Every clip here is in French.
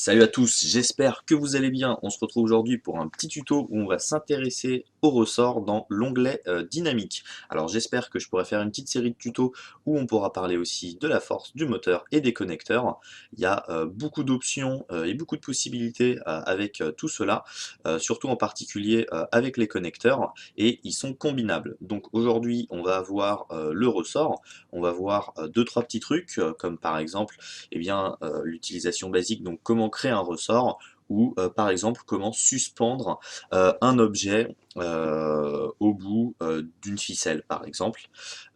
Salut à tous, j'espère que vous allez bien. On se retrouve aujourd'hui pour un petit tuto où on va s'intéresser aux ressorts dans l'onglet dynamique. Alors j'espère que je pourrai faire une petite série de tutos où on pourra parler aussi de la force, du moteur et des connecteurs. Il y a beaucoup d'options et beaucoup de possibilités avec tout cela, surtout en particulier avec les connecteurs, et ils sont combinables. Donc aujourd'hui on va avoir le ressort, on va voir deux trois petits trucs comme par exemple l'utilisation basique, donc comment créer un ressort, ou par exemple comment suspendre un objet au bout d'une ficelle par exemple,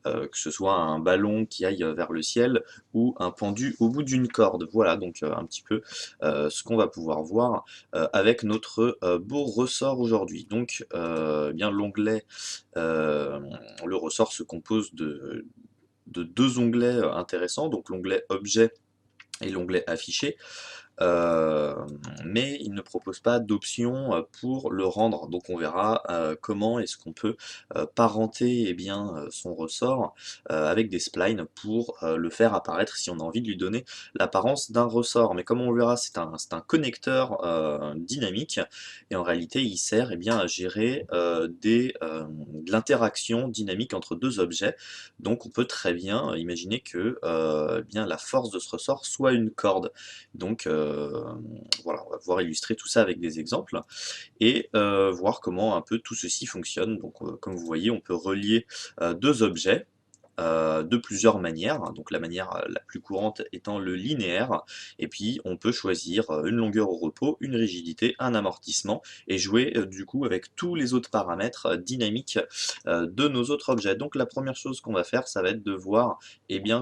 que ce soit un ballon qui aille vers le ciel ou un pendu au bout d'une corde. Voilà donc un petit peu ce qu'on va pouvoir voir avec notre beau ressort aujourd'hui. Donc bien l'onglet, le ressort se compose de deux onglets intéressants, donc l'onglet objet et l'onglet affiché, euh, mais il ne propose pas d'option pour le rendre. Donc on verra comment est-ce qu'on peut parenter son ressort avec des splines pour le faire apparaître si on a envie de lui donner l'apparence d'un ressort. Mais comme on le verra, c'est un connecteur dynamique, et en réalité il sert à gérer de l'interaction dynamique entre deux objets. Donc on peut très bien imaginer que la force de ce ressort soit une corde. Donc voilà, on va pouvoir illustrer tout ça avec des exemples et voir comment un peu tout ceci fonctionne. Donc comme vous voyez, on peut relier deux objets de plusieurs manières. Donc la manière la plus courante étant le linéaire, et puis on peut choisir une longueur au repos, une rigidité, un amortissement, et jouer du coup avec tous les autres paramètres dynamiques de nos autres objets. Donc la première chose qu'on va faire, ça va être de voir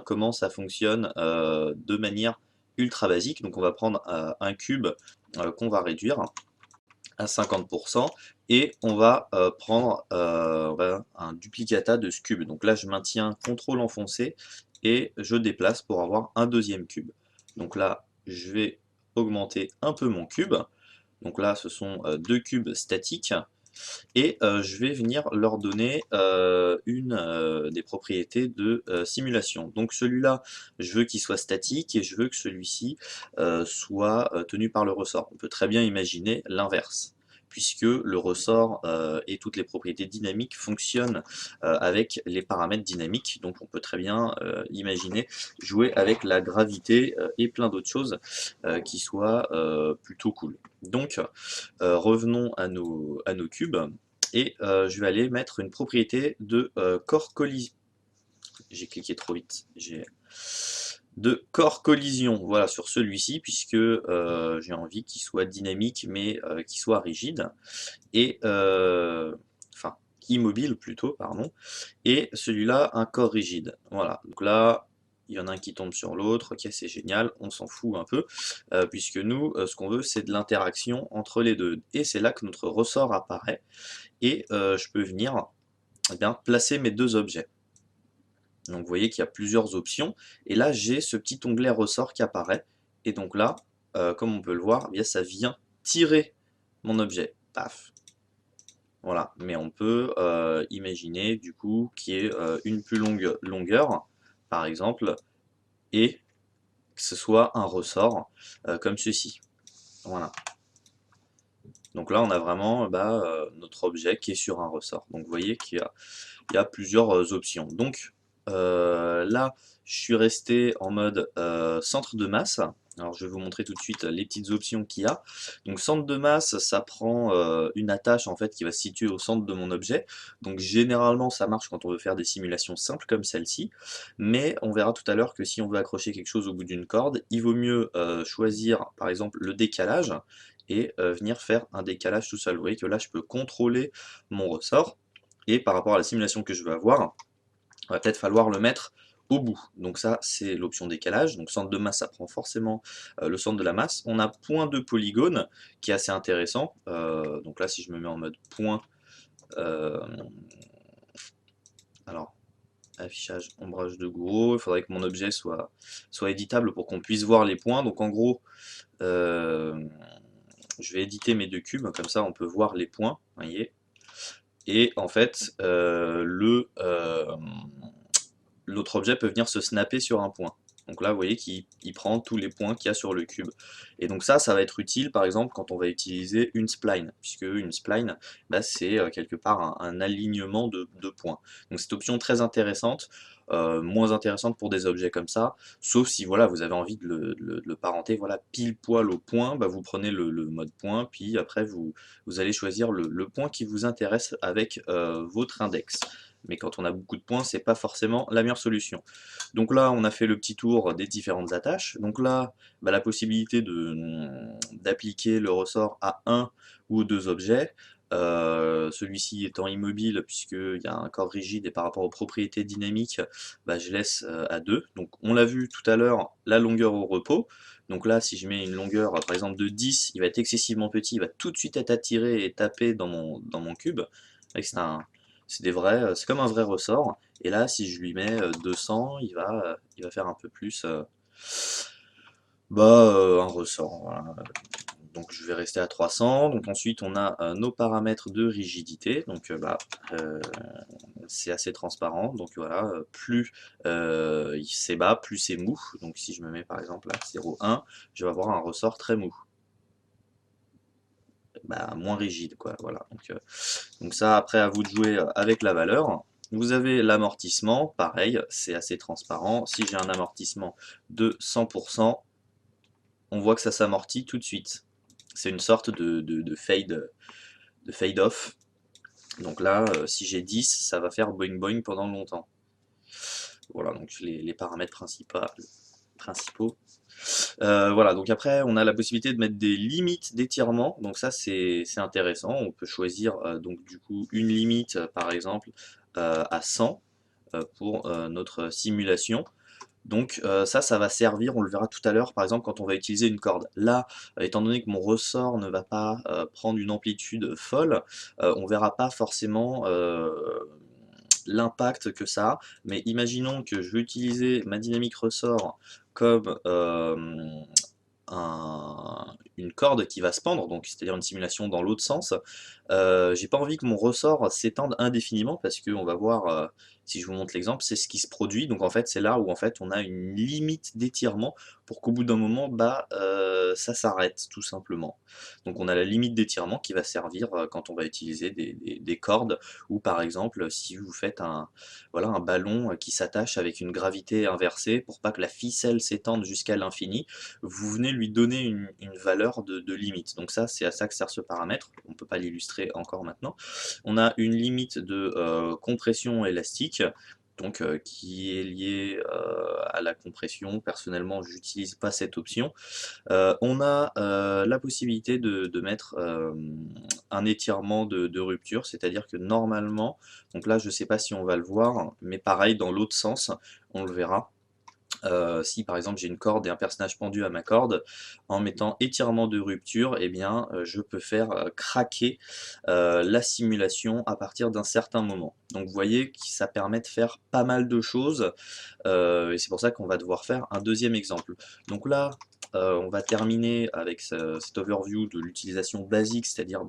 comment ça fonctionne de manière ultra basique. Donc on va prendre un cube qu'on va réduire à 50%, et on va prendre un duplicata de ce cube. Donc là je maintiens CTRL enfoncé et je déplace pour avoir un deuxième cube. Donc là je vais augmenter un peu mon cube. Donc là ce sont deux cubes statiques, et je vais venir leur donner des propriétés de simulation. Donc celui-là, je veux qu'il soit statique, et je veux que celui-ci soit tenu par le ressort. On peut très bien imaginer l'inverse, puisque le ressort et toutes les propriétés dynamiques fonctionnent avec les paramètres dynamiques. Donc on peut très bien imaginer jouer avec la gravité et plein d'autres choses qui soient plutôt cool. Donc revenons à nos cubes, et je vais aller mettre une propriété de corps collision. J'ai cliqué trop vite. De corps collision, voilà, sur celui-ci, puisque j'ai envie qu'il soit dynamique, mais qu'il soit rigide, et enfin immobile plutôt, pardon, et celui-là un corps rigide. Voilà, donc là il y en a un qui tombe sur l'autre, ok, c'est génial, on s'en fout un peu, puisque nous, ce qu'on veut, c'est de l'interaction entre les deux. Et c'est là que notre ressort apparaît, et je peux venir placer mes deux objets. Donc vous voyez qu'il y a plusieurs options, et là j'ai ce petit onglet ressort qui apparaît, et donc là, comme on peut le voir, ça vient tirer mon objet. Paf. Voilà, mais on peut imaginer du coup qu'il y ait une plus longue longueur, par exemple, et que ce soit un ressort comme ceci. Voilà. Donc là, on a vraiment notre objet qui est sur un ressort. Donc vous voyez qu'il y a plusieurs options. Donc là, je suis resté en mode centre de masse. Alors je vais vous montrer tout de suite les petites options qu'il y a. Donc centre de masse, ça prend une attache en fait qui va se situer au centre de mon objet. Donc généralement ça marche quand on veut faire des simulations simples comme celle-ci. Mais on verra tout à l'heure que si on veut accrocher quelque chose au bout d'une corde, il vaut mieux choisir par exemple le décalage, et venir faire un décalage tout seul. Vous voyez que là je peux contrôler mon ressort, et par rapport à la simulation que je veux avoir, il va peut-être falloir le mettre au bout. Donc ça, c'est l'option décalage. Donc centre de masse, ça prend forcément le centre de la masse. On a point de polygone, qui est assez intéressant. Donc là, si je me mets en mode point, euh, alors, affichage, ombrage de gouraud, il faudrait que mon objet soit éditable pour qu'on puisse voir les points. Donc en gros, euh, je vais éditer mes deux cubes, comme ça on peut voir les points, vous voyez. Et en fait, l'autre objet peut venir se snapper sur un point. Donc là, vous voyez qu'il prend tous les points qu'il y a sur le cube. Et donc ça va être utile, par exemple, quand on va utiliser une spline, puisque une spline, bah, c'est quelque part un alignement de points. Donc cette option très intéressante, moins intéressante pour des objets comme ça, sauf si voilà, vous avez envie de le parenter voilà, pile poil au point, bah, vous prenez le mode point, puis après vous allez choisir le point qui vous intéresse avec votre index. Mais quand on a beaucoup de points, c'est pas forcément la meilleure solution. Donc là, on a fait le petit tour des différentes attaches. Donc là, bah, la possibilité d'appliquer le ressort à un ou deux objets. Celui-ci étant immobile puisqu'il y a un corps rigide et par rapport aux propriétés dynamiques, bah, je laisse à 2. Donc on l'a vu tout à l'heure, la longueur au repos. Donc là, si je mets une longueur par exemple de 10, il va être excessivement petit, il va tout de suite être attiré et tapé dans mon cube. C'est des vrais, c'est comme un vrai ressort. Et là, si je lui mets 200, il va faire un peu plus un ressort. Voilà. Donc je vais rester à 300. Donc ensuite, on a nos paramètres de rigidité. Donc c'est assez transparent. Donc voilà, plus c'est bas, plus c'est mou. Donc si je me mets par exemple à 0,1, je vais avoir un ressort très mou. Bah, moins rigide, quoi. Voilà. Donc ça, après, à vous de jouer avec la valeur. Vous avez l'amortissement, pareil, c'est assez transparent. Si j'ai un amortissement de 100%, on voit que ça s'amortit tout de suite. C'est une sorte de fade off. Donc là, si j'ai 10, ça va faire boing boing pendant longtemps. Voilà, donc les paramètres principaux. Voilà, donc après, on a la possibilité de mettre des limites d'étirement. Donc ça, c'est intéressant. On peut choisir donc du coup une limite, par exemple, à 100 pour notre simulation. Donc ça va servir, on le verra tout à l'heure, par exemple quand on va utiliser une corde. Là, étant donné que mon ressort ne va pas prendre une amplitude folle, on verra pas forcément l'impact que ça a, mais imaginons que je veux utiliser ma dynamique ressort comme une corde qui va se pendre, donc c'est-à-dire une simulation dans l'autre sens. J'ai pas envie que mon ressort s'étende indéfiniment parce qu'on va voir, si je vous montre l'exemple, c'est ce qui se produit. Donc en fait, c'est là où en fait on a une limite d'étirement pour qu'au bout d'un moment, bah, ça s'arrête tout simplement. Donc on a la limite d'étirement qui va servir quand on va utiliser des cordes ou par exemple si vous faites voilà, un ballon qui s'attache avec une gravité inversée pour pas que la ficelle s'étende jusqu'à l'infini, vous venez lui donner une valeur de limite. Donc ça, c'est à ça que sert ce paramètre. On ne peut pas l'illustrer encore maintenant. On a une limite de compression élastique. Donc, qui est liée à la compression. Personnellement, j'utilise pas cette option. On a la possibilité de mettre un étirement de rupture, c'est-à-dire que normalement, donc là je ne sais pas si on va le voir, mais pareil dans l'autre sens, on le verra. Si par exemple j'ai une corde et un personnage pendu à ma corde, en mettant étirement de rupture, eh bien je peux faire craquer la simulation à partir d'un certain moment. Donc vous voyez que ça permet de faire pas mal de choses, et c'est pour ça qu'on va devoir faire un deuxième exemple. Donc là, on va terminer avec cet overview de l'utilisation basique, c'est-à-dire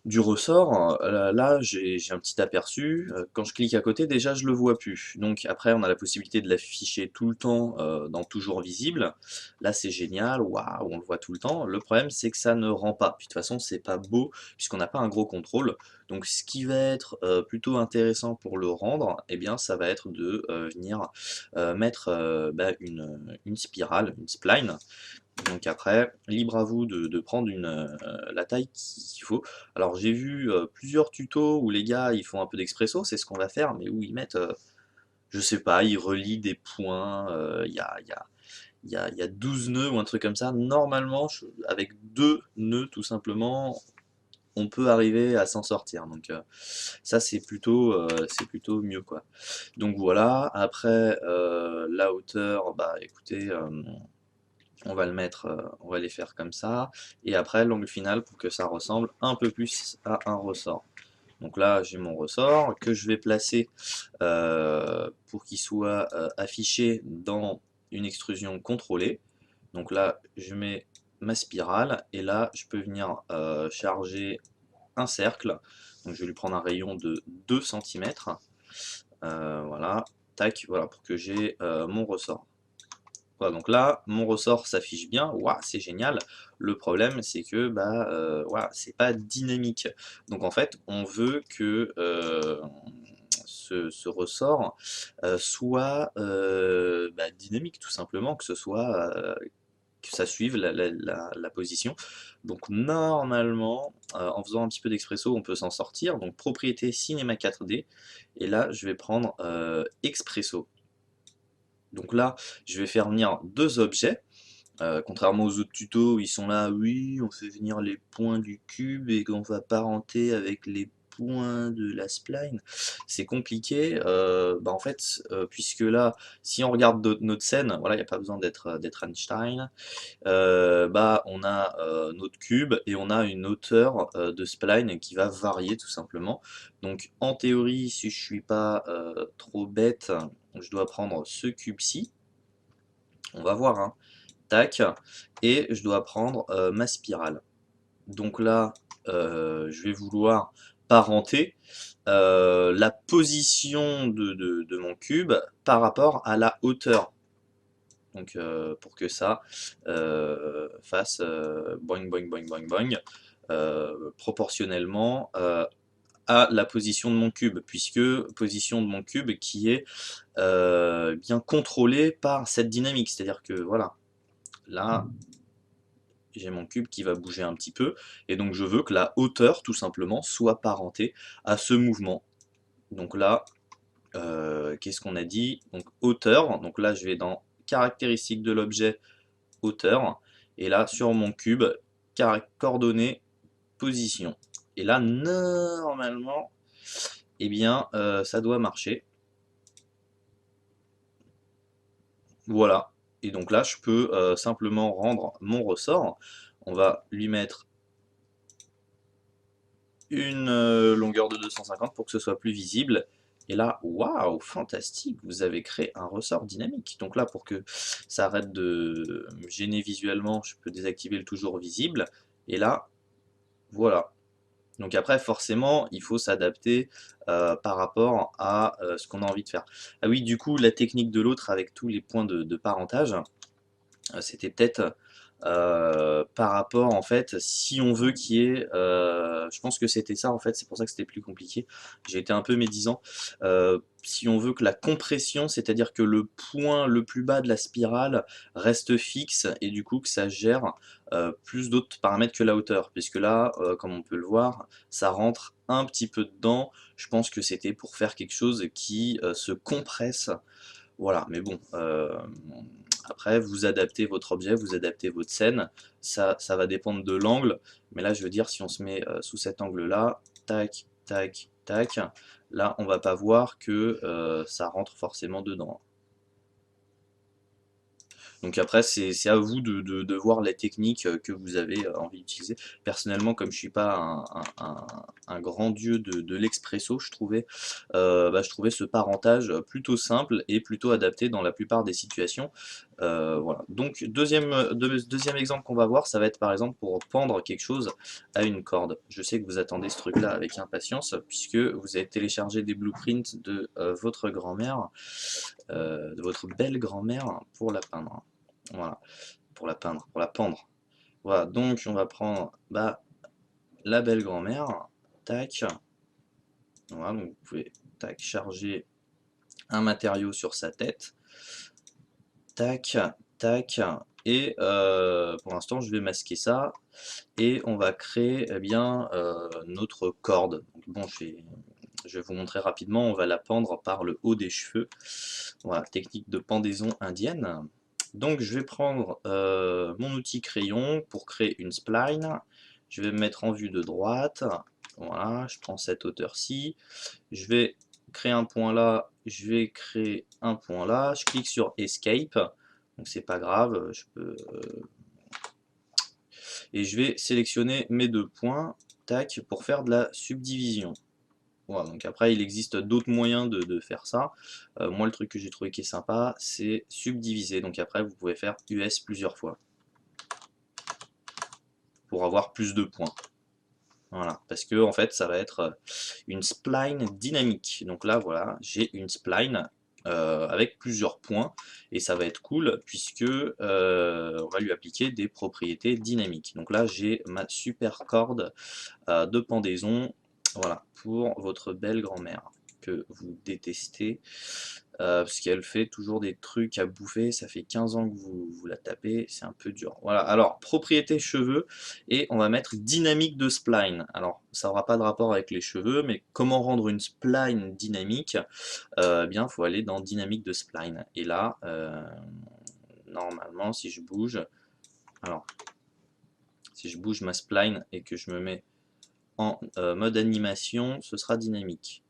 du ressort. Là, j'ai un petit aperçu. Quand je clique à côté, déjà, je le vois plus. Donc après, on a la possibilité de l'afficher tout le temps dans toujours visible. Là, c'est génial. Waouh, on le voit tout le temps. Le problème, c'est que ça ne rend pas. Puis de toute façon, c'est pas beau puisqu'on n'a pas un gros contrôle. Donc ce qui va être plutôt intéressant pour le rendre, eh bien, ça va être de venir mettre une spirale, une spline. Donc après, libre à vous de prendre la taille qu'il faut. Alors j'ai vu plusieurs tutos où les gars ils font un peu d'expresso, c'est ce qu'on va faire, mais où ils mettent, je sais pas, ils relient des points, il y a 12 nœuds ou un truc comme ça. Normalement, avec deux nœuds tout simplement, on peut arriver à s'en sortir. Donc ça c'est plutôt mieux quoi. Donc voilà, après la hauteur, bah écoutez, on va le mettre, on va les faire comme ça, et après l'angle final pour que ça ressemble un peu plus à un ressort. Donc là j'ai mon ressort que je vais placer pour qu'il soit affiché dans une extrusion contrôlée. Donc là je mets ma spirale et là je peux venir charger un cercle. Donc je vais lui prendre un rayon de 2 cm. Voilà, tac, voilà, pour que j'ai mon ressort. Voilà, donc là, mon ressort s'affiche bien, waouh, c'est génial. Le problème, c'est que bah, voilà, c'est pas dynamique. Donc en fait, on veut que ce ressort soit bah, dynamique, tout simplement, que ce soit que ça suive la position. Donc normalement, en faisant un petit peu d'expresso, on peut s'en sortir. Donc propriété Cinema 4D. Et là, je vais prendre expresso. Donc là, je vais faire venir deux objets. Contrairement aux autres tutos où ils sont là, oui, on fait venir les points du cube et qu'on va parenter avec les points de la spline. C'est compliqué, bah en fait, puisque là, si on regarde notre scène, voilà, il n'y a pas besoin d'être Einstein, bah on a notre cube et on a une hauteur de spline qui va varier tout simplement. Donc en théorie, si je suis pas trop bête, je dois prendre ce cube-ci. On va voir, hein. Tac, et je dois prendre ma spirale. Donc là, je vais vouloir parenter la position de mon cube par rapport à la hauteur. Donc pour que ça fasse boing boing boing boing boing proportionnellement à la position de mon cube, puisque position de mon cube qui est bien contrôlée par cette dynamique. C'est-à-dire que voilà, là, j'ai mon cube qui va bouger un petit peu, et donc je veux que la hauteur, tout simplement, soit parentée à ce mouvement. Donc là, qu'est-ce qu'on a dit? Donc hauteur, donc là je vais dans caractéristiques de l'objet, hauteur, et là sur mon cube, coordonnées, position. Et là, normalement, eh bien, ça doit marcher. Voilà. Et donc là, je peux simplement rendre mon ressort. On va lui mettre une longueur de 250 pour que ce soit plus visible. Et là, waouh, fantastique, vous avez créé un ressort dynamique. Donc là, pour que ça arrête de me gêner visuellement, je peux désactiver le toujours visible. Et là, voilà. Donc après, forcément, il faut s'adapter par rapport à ce qu'on a envie de faire. Ah oui, du coup, la technique de l'autre avec tous les points de parentage, c'était peut-être par rapport, en fait, si on veut qu'il y ait, je pense que c'était ça, en fait, c'est pour ça que c'était plus compliqué, j'ai été un peu médisant, si on veut que la compression, c'est-à-dire que le point le plus bas de la spirale reste fixe, et du coup que ça gère plus d'autres paramètres que la hauteur, puisque là, comme on peut le voir, ça rentre un petit peu dedans, je pense que c'était pour faire quelque chose qui se compresse, voilà, mais bon, après vous adaptez votre objet, vous adaptez votre scène, ça va dépendre de l'angle, mais là je veux dire si on se met sous cet angle-là, tac, tac, tac, là on va pas voir que ça rentre forcément dedans. Donc après, c'est à vous de voir les techniques que vous avez envie d'utiliser. Personnellement, comme je suis pas un grand dieu de l'expresso, bah, je trouvais ce parentage plutôt simple et plutôt adapté dans la plupart des situations. Voilà. Donc deuxième exemple qu'on va voir, ça va être par exemple pour pendre quelque chose à une corde. Je sais que vous attendez ce truc-là avec impatience, puisque vous avez téléchargé des blueprints de votre grand-mère, de votre belle grand-mère, pour la peindre. Voilà, pour la peindre, pour la pendre. Voilà, donc on va prendre bah, la belle grand-mère, tac. Voilà, donc vous pouvez tac, charger un matériau sur sa tête, tac, tac. Et pour l'instant, je vais masquer ça et on va créer eh bien notre corde. Donc, bon, je vais vous montrer rapidement. On va la pendre par le haut des cheveux. Voilà, technique de pendaison indienne. Donc je vais prendre mon outil crayon pour créer une spline. Je vais me mettre en vue de droite. Voilà, je prends cette hauteur-ci. Je vais créer un point là. Je vais créer un point là. Je clique sur Escape. Donc c'est pas grave. Et je vais sélectionner mes deux points. Tac, pour faire de la subdivision. Voilà, donc après il existe d'autres moyens de faire ça. Moi le truc que j'ai trouvé qui est sympa, c'est subdiviser. Donc après vous pouvez faire US plusieurs fois pour avoir plus de points. Voilà, parce que en fait ça va être une spline dynamique. Donc là voilà, j'ai une spline avec plusieurs points, et ça va être cool puisque on va lui appliquer des propriétés dynamiques. Donc là j'ai ma super corde de pendaison, voilà, pour votre belle grand-mère que vous détestez, parce qu'elle fait toujours des trucs à bouffer, ça fait 15 ans que vous la tapez, c'est un peu dur. Voilà, alors propriété cheveux, et on va mettre dynamique de spline. Alors ça n'aura pas de rapport avec les cheveux, mais comment rendre une spline dynamique? Eh bien il faut aller dans dynamique de spline, et là, normalement si je bouge, alors si je bouge ma spline et que je me mets en mode animation, ce sera dynamique.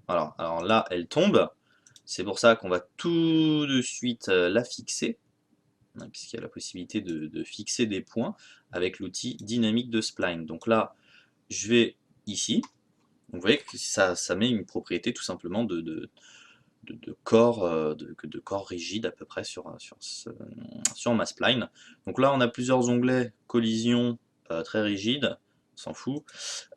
Alors là, elle tombe. C'est pour ça qu'on va tout de suite la fixer, hein, puisqu'il y a la possibilité de fixer des points avec l'outil dynamique de spline. Donc là, je vais ici. Donc vous voyez que ça met une propriété tout simplement de corps, de corps rigide à peu près sur ma spline. Donc là, on a plusieurs onglets collision très rigide, on s'en fout.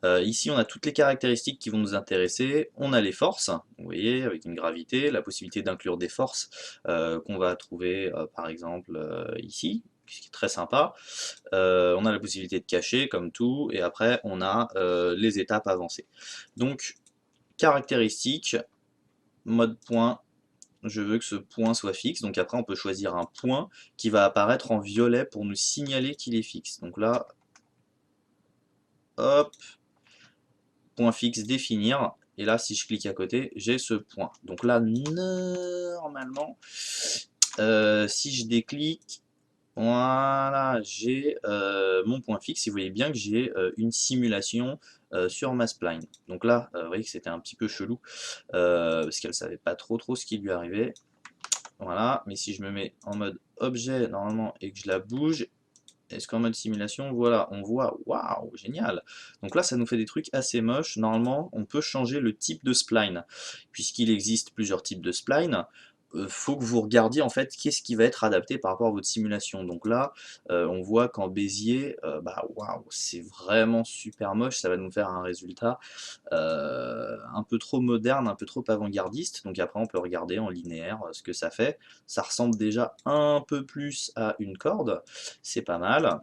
Ici, on a toutes les caractéristiques qui vont nous intéresser. On a les forces, vous voyez, avec une gravité, la possibilité d'inclure des forces qu'on va trouver par exemple ici, ce qui est très sympa. On a la possibilité de cacher, comme tout, et après, on a les étapes avancées. Donc, caractéristiques, mode point, je veux que ce point soit fixe, donc après on peut choisir un point qui va apparaître en violet pour nous signaler qu'il est fixe. Donc là, hop, point fixe, définir, et là si je clique à côté, j'ai ce point. Donc là, normalement, si je déclique, voilà, j'ai mon point fixe, et vous voyez bien que j'ai une simulation sur ma spline. Donc là, vous voyez que c'était un petit peu chelou, parce qu'elle savait pas trop ce qui lui arrivait. Voilà, mais si je me mets en mode objet normalement et que je la bouge, est-ce qu'en mode simulation, voilà, on voit, waouh, génial. Donc là, ça nous fait des trucs assez moches. Normalement, on peut changer le type de spline. Puisqu'il existe plusieurs types de spline, faut que vous regardiez en fait qu'est-ce qui va être adapté par rapport à votre simulation. Donc là, on voit qu'en Bézier, bah waouh, c'est vraiment super moche. Ça va nous faire un résultat un peu trop moderne, un peu trop avant-gardiste. Donc après, on peut regarder en linéaire ce que ça fait. Ça ressemble déjà un peu plus à une corde, c'est pas mal.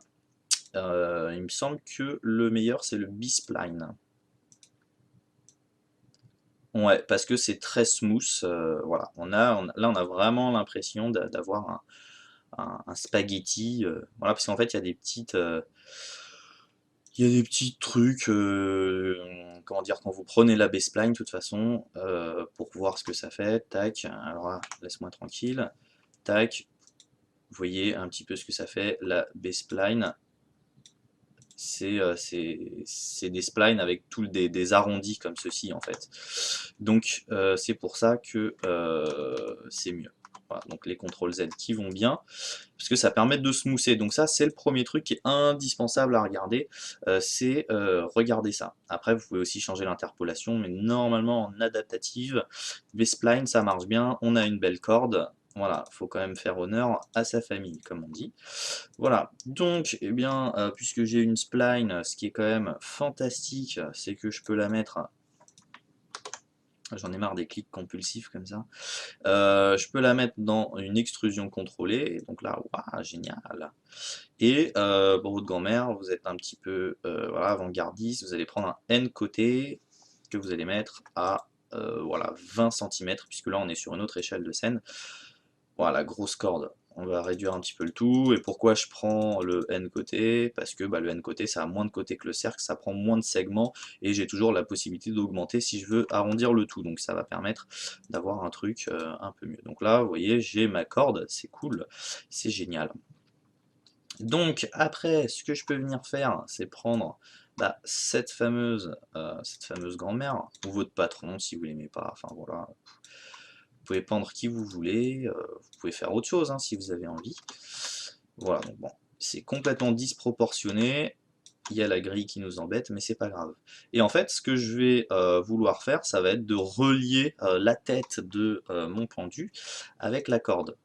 Il me semble que le meilleur, c'est le B-spline. Ouais, parce que c'est très smooth. Voilà, là, on a vraiment l'impression d'avoir un spaghetti. Voilà, parce qu'en fait, il y a des petits trucs, comment dire, quand vous prenez la B-spline, de toute façon, pour voir ce que ça fait. Tac, alors là, laisse-moi tranquille. Tac, vous voyez un petit peu ce que ça fait. La B-spline, c'est des splines avec des arrondis comme ceci en fait. Donc c'est pour ça que c'est mieux. Voilà, donc les CTRL Z qui vont bien, parce que ça permet de smoother. Donc ça c'est le premier truc qui est indispensable à regarder, c'est regarder ça. Après vous pouvez aussi changer l'interpolation, mais normalement en adaptative, V-spline ça marche bien, on a une belle corde. Voilà, faut quand même faire honneur à sa famille, comme on dit. Voilà, donc, eh bien, puisque j'ai une spline, ce qui est quand même fantastique, c'est que je peux la mettre, j'en ai marre des clics compulsifs comme ça, je peux la mettre dans une extrusion contrôlée, donc là, waouh, génial. Et pour votre grand-mère, vous êtes un petit peu voilà, avant-gardiste, vous allez prendre un N côté que vous allez mettre à voilà, 20 cm, puisque là on est sur une autre échelle de scène. Voilà, grosse corde. On va réduire un petit peu le tout. Et pourquoi je prends le N côté? Parce que bah, le N côté, ça a moins de côtés que le cercle, ça prend moins de segments, et j'ai toujours la possibilité d'augmenter si je veux arrondir le tout. Donc ça va permettre d'avoir un truc un peu mieux. Donc là, vous voyez, j'ai ma corde, c'est cool, c'est génial. Donc après, ce que je peux venir faire, c'est prendre bah, cette fameuse grand-mère, ou votre patron si vous l'aimez pas, enfin voilà. Vous pouvez pendre qui vous voulez, vous pouvez faire autre chose hein, si vous avez envie. Voilà, donc bon, c'est complètement disproportionné, il y a la grille qui nous embête, mais c'est pas grave. Et en fait, ce que je vais vouloir faire, ça va être de relier la tête de mon pendu avec la corde.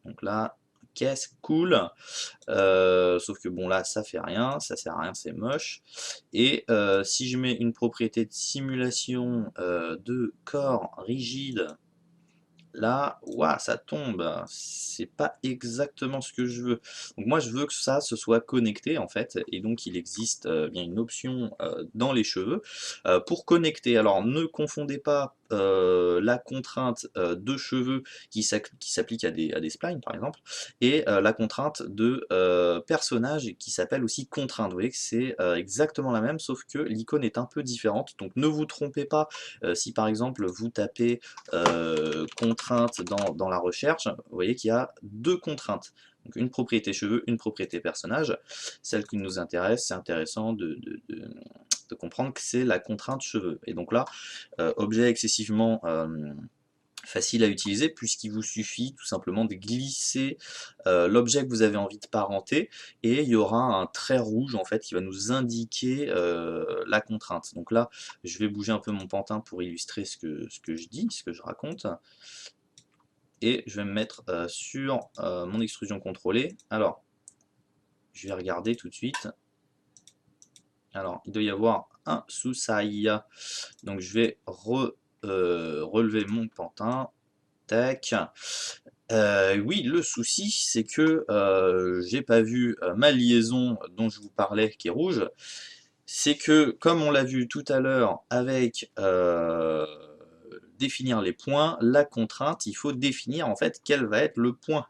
Donc là, caisse, cool, sauf que bon là, ça fait rien, ça sert à rien, c'est moche. Et si je mets une propriété de simulation de corps rigide, là, ouah, ça tombe, c'est pas exactement ce que je veux. Donc moi je veux que ça se soit connecté en fait, et donc il existe bien une option dans les cheveux pour connecter. Alors ne confondez pas la contrainte de cheveux qui s'applique à des splines par exemple, et la contrainte de personnage qui s'appelle aussi contrainte. Vous voyez que c'est exactement la même, sauf que l'icône est un peu différente, donc ne vous trompez pas si par exemple vous tapez contrainte dans la recherche, vous voyez qu'il y a deux contraintes. Donc une propriété cheveux, une propriété personnage. Celle qui nous intéresse, c'est intéressant de comprendre que c'est la contrainte cheveux. Et donc là, objet excessivement facile à utiliser puisqu'il vous suffit tout simplement de glisser l'objet que vous avez envie de parenter et il y aura un trait rouge en fait qui va nous indiquer la contrainte. Donc là, je vais bouger un peu mon pantin pour illustrer ce que je dis, ce que je raconte. Et je vais me mettre sur mon extrusion contrôlée. Alors, je vais regarder tout de suite. Alors, il doit y avoir un souci. Donc, je vais relever mon pantin. Tac. Oui, le souci, c'est que j'ai pas vu ma liaison dont je vous parlais, qui est rouge. C'est que, comme on l'a vu tout à l'heure avec définir les points, la contrainte, il faut définir en fait quel va être le point.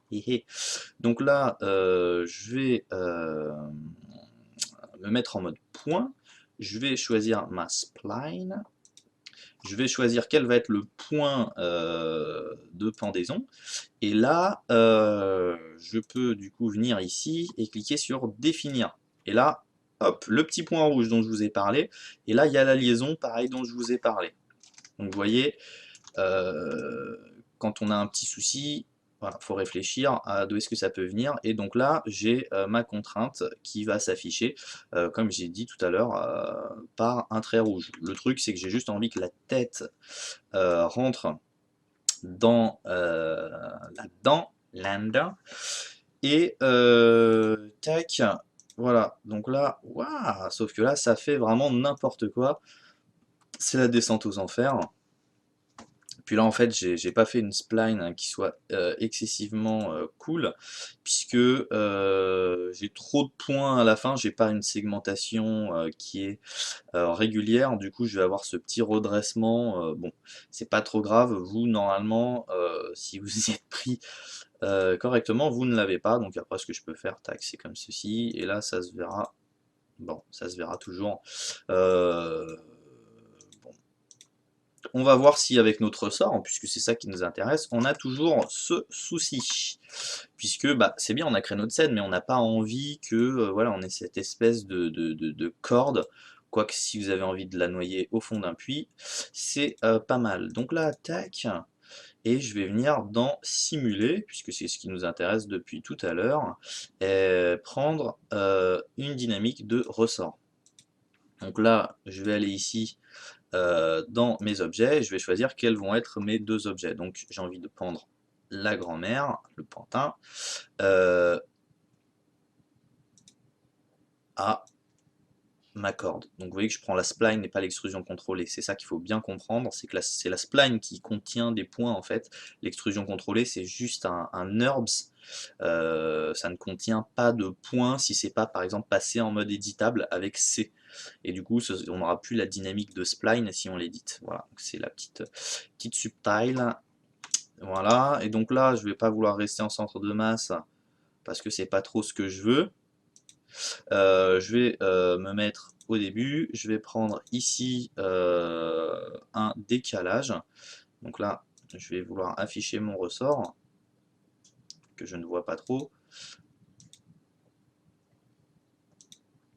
Donc là, je vais me mettre en mode point. Je vais choisir ma spline. Je vais choisir quel va être le point de pendaison. Et là, je peux du coup venir ici et cliquer sur définir. Et là, hop, le petit point rouge dont je vous ai parlé. Et là, il y a la liaison, pareil, dont je vous ai parlé. Donc vous voyez, quand on a un petit souci, voilà, faut réfléchir à d'où est-ce que ça peut venir. Et donc là, j'ai ma contrainte qui va s'afficher, comme j'ai dit tout à l'heure, par un trait rouge. Le truc, c'est que j'ai juste envie que la tête rentre dans là-dedans, lambda, et tac, voilà. Donc là, waouh, sauf que là, ça fait vraiment n'importe quoi. C'est la descente aux enfers. Puis là, en fait, j'ai pas fait une spline hein, qui soit excessivement cool, puisque j'ai trop de points à la fin, j'ai pas une segmentation qui est régulière, du coup je vais avoir ce petit redressement, bon, c'est pas trop grave, vous, normalement, si vous y êtes pris correctement, vous ne l'avez pas, donc après ce que je peux faire, tac, c'est comme ceci, et là ça se verra, bon, ça se verra toujours, bon. On va voir si avec notre sort, puisque c'est ça qui nous intéresse, on a toujours ce souci. Puisque bah, c'est bien, on a créé notre scène, mais on n'a pas envie que voilà, on ait cette espèce de corde. Quoique si vous avez envie de la noyer au fond d'un puits, c'est pas mal. Donc là, tac, et je vais venir dans simuler, puisque c'est ce qui nous intéresse depuis tout à l'heure, et prendre une dynamique de ressort. Donc là, je vais aller ici dans mes objets, et je vais choisir quels vont être mes deux objets. Donc j'ai envie de prendre la grand-mère, le pantin, à ma corde. Donc vous voyez que je prends la spline et pas l'extrusion contrôlée. C'est ça qu'il faut bien comprendre, c'est que c'est la spline qui contient des points en fait. L'extrusion contrôlée c'est juste un NURBS. Ça ne contient pas de points si c'est pas par exemple passé en mode éditable avec C. Et du coup on n'aura plus la dynamique de spline si on l'édite. Voilà, c'est la petite subtile. Voilà, et donc là je vais pas vouloir rester en centre de masse parce que c'est pas trop ce que je veux. Je vais me mettre au début, je vais prendre ici un décalage. Donc là, je vais vouloir afficher mon ressort, que je ne vois pas trop.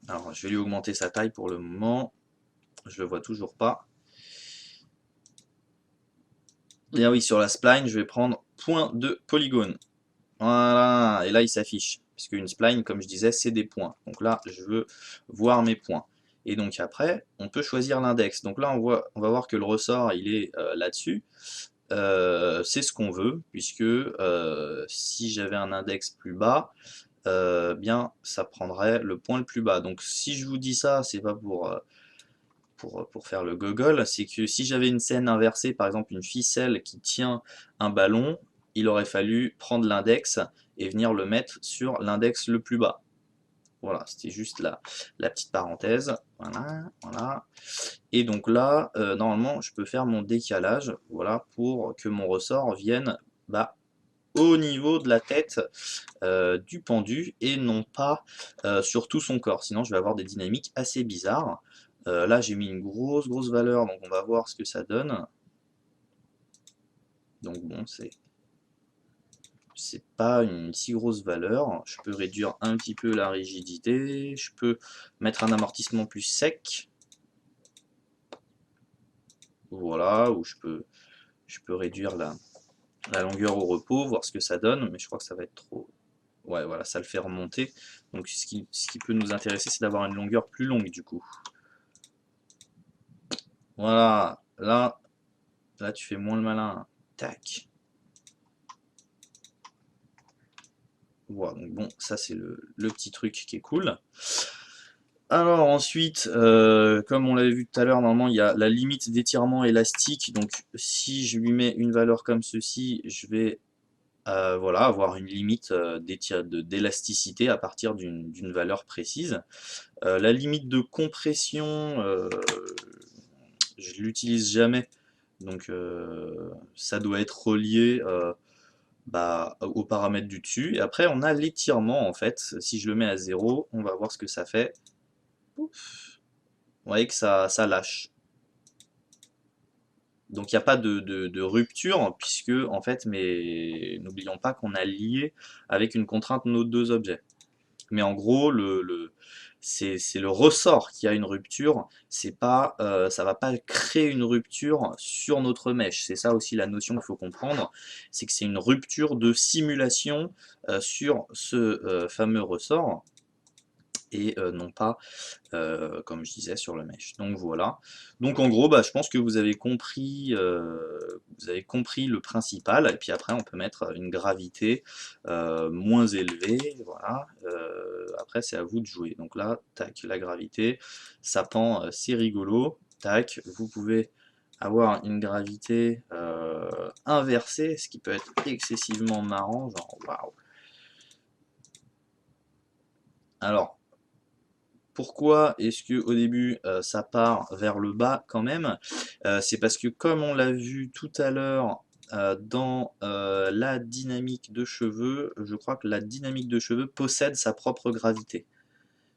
Alors, je vais lui augmenter sa taille pour le moment. Je le vois toujours pas. Et ah oui, sur la spline, je vais prendre point de polygone. Voilà, et là il s'affiche. Puisque une spline, comme je disais, c'est des points. Donc là, je veux voir mes points. Et donc après, on peut choisir l'index. Donc là, on va voir que le ressort, il est là-dessus. C'est ce qu'on veut, puisque si j'avais un index plus bas, bien, ça prendrait le point le plus bas. Donc si je vous dis ça, c'est pas pour pour faire le gogol, c'est que si j'avais une scène inversée, par exemple une ficelle qui tient un ballon, il aurait fallu prendre l'index et venir le mettre sur l'index le plus bas. Voilà, c'était juste la petite parenthèse. Voilà, voilà. Et donc là, normalement, je peux faire mon décalage, voilà, pour que mon ressort vienne bah, au niveau de la tête du pendu et non pas sur tout son corps. Sinon, je vais avoir des dynamiques assez bizarres. Là, j'ai mis une grosse valeur, donc on va voir ce que ça donne. Donc bon, c'est pas une si grosse valeur. Je peux réduire un petit peu la rigidité. Je peux mettre un amortissement plus sec. Voilà, ou je peux réduire la longueur au repos, voir ce que ça donne, mais je crois que ça va être trop. Ouais, voilà, ça le fait remonter. Donc ce qui peut nous intéresser, c'est d'avoir une longueur plus longue du coup. Voilà, là tu fais moins le malin. Tac. Voilà, donc bon, ça c'est le petit truc qui est cool. Alors ensuite, comme on l'avait vu tout à l'heure, normalement il y a la limite d'étirement élastique. Donc si je lui mets une valeur comme ceci, je vais voilà, avoir une limite d'élasticité à partir d'une valeur précise. La limite de compression, je l'utilise jamais, donc ça doit être relié bah, aux paramètres du dessus. Et après, on a l'étirement en fait. Si je le mets à 0, on va voir ce que ça fait. Ouf. Vous voyez que ça lâche. Donc il n'y a pas de rupture, puisque en fait, mais n'oublions pas qu'on a lié avec une contrainte nos deux objets. Mais en gros, c'est le ressort qui a une rupture, c'est pas, ça va pas créer une rupture sur notre mèche. C'est ça aussi la notion qu'il faut comprendre, c'est que c'est une rupture de simulation sur ce fameux ressort et non pas comme je disais, sur le mesh. Donc voilà. Donc en gros, bah, je pense que vous avez compris le principal. Et puis après, on peut mettre une gravité moins élevée. Voilà. Après, c'est à vous de jouer. Donc là, tac, la gravité, ça pend, c'est rigolo. Tac, vous pouvez avoir une gravité inversée, ce qui peut être excessivement marrant. Genre, waouh. Alors, pourquoi est-ce que au début ça part vers le bas quand même? C'est parce que comme on l'a vu tout à l'heure dans la dynamique de cheveux, je crois que la dynamique de cheveux possède sa propre gravité.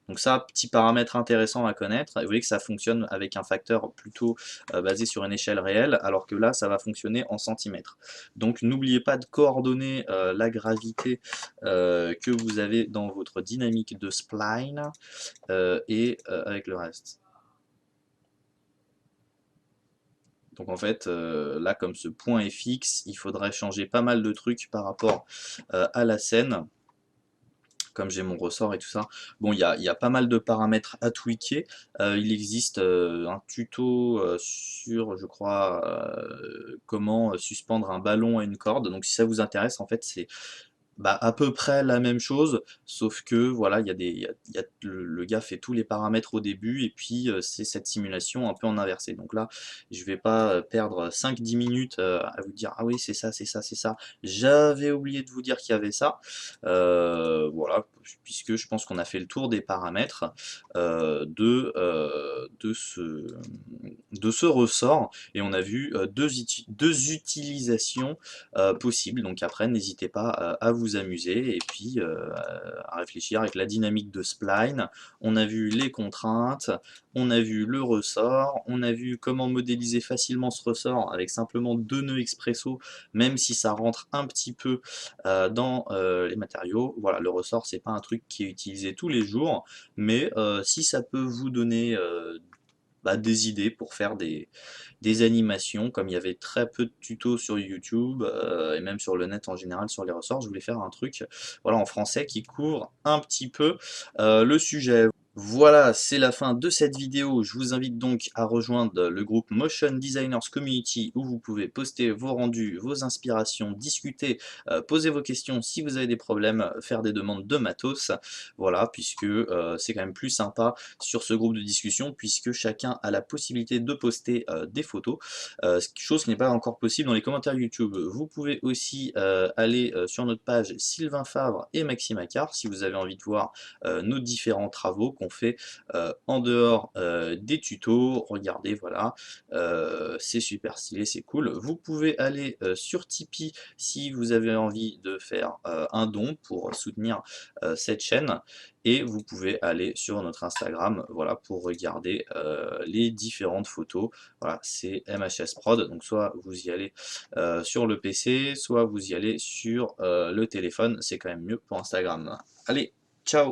Donc ça, petit paramètre intéressant à connaître. Et vous voyez que ça fonctionne avec un facteur plutôt basé sur une échelle réelle, alors que là, ça va fonctionner en centimètres. Donc n'oubliez pas de coordonner la gravité que vous avez dans votre dynamique de spline et avec le reste. Donc en fait, là, comme ce point est fixe, il faudrait changer pas mal de trucs par rapport à la scène. Comme j'ai mon ressort et tout ça. Bon, il y a pas mal de paramètres à tweaker. Il existe un tuto sur, je crois, comment suspendre un ballon à une corde. Donc si ça vous intéresse, en fait, c'est bah, à peu près la même chose, sauf que voilà, le gars fait tous les paramètres au début et puis c'est cette simulation un peu en inversé. Donc là, je vais pas perdre 5-10 minutes à vous dire ah oui c'est ça, c'est ça, c'est ça. J'avais oublié de vous dire qu'il y avait ça. Voilà, puisque je pense qu'on a fait le tour des paramètres de ce ressort et on a vu deux utilisations possible. Donc après, n'hésitez pas à vous amuser et puis à réfléchir avec la dynamique de spline. On a vu les contraintes, on a vu le ressort, on a vu comment modéliser facilement ce ressort avec simplement deux nœuds expresso, même si ça rentre un petit peu dans les matériaux. Voilà, le ressort, c'est pas un truc qui est utilisé tous les jours, mais si ça peut vous donner bah, des idées pour faire des animations, comme il y avait très peu de tutos sur YouTube et même sur le net en général sur les ressorts, je voulais faire un truc voilà, en français qui couvre un petit peu le sujet. Voilà, c'est la fin de cette vidéo. Je vous invite donc à rejoindre le groupe Motion Designers Community où vous pouvez poster vos rendus, vos inspirations, discuter, poser vos questions si vous avez des problèmes, faire des demandes de matos. Voilà, puisque c'est quand même plus sympa sur ce groupe de discussion puisque chacun a la possibilité de poster des photos, chose qui n'est pas encore possible dans les commentaires YouTube. Vous pouvez aussi aller sur notre page Sylvain Favre et Maxime Accard si vous avez envie de voir nos différents travaux qu'on fait en dehors des tutos. Regardez, voilà, c'est super stylé, c'est cool. Vous pouvez aller sur Tipeee si vous avez envie de faire un don pour soutenir cette chaîne. Et vous pouvez aller sur notre Instagram, voilà, pour regarder les différentes photos. Voilà, c'est MHS Prod, donc soit vous y allez sur le PC, soit vous y allez sur le téléphone, c'est quand même mieux pour Instagram. Allez, ciao!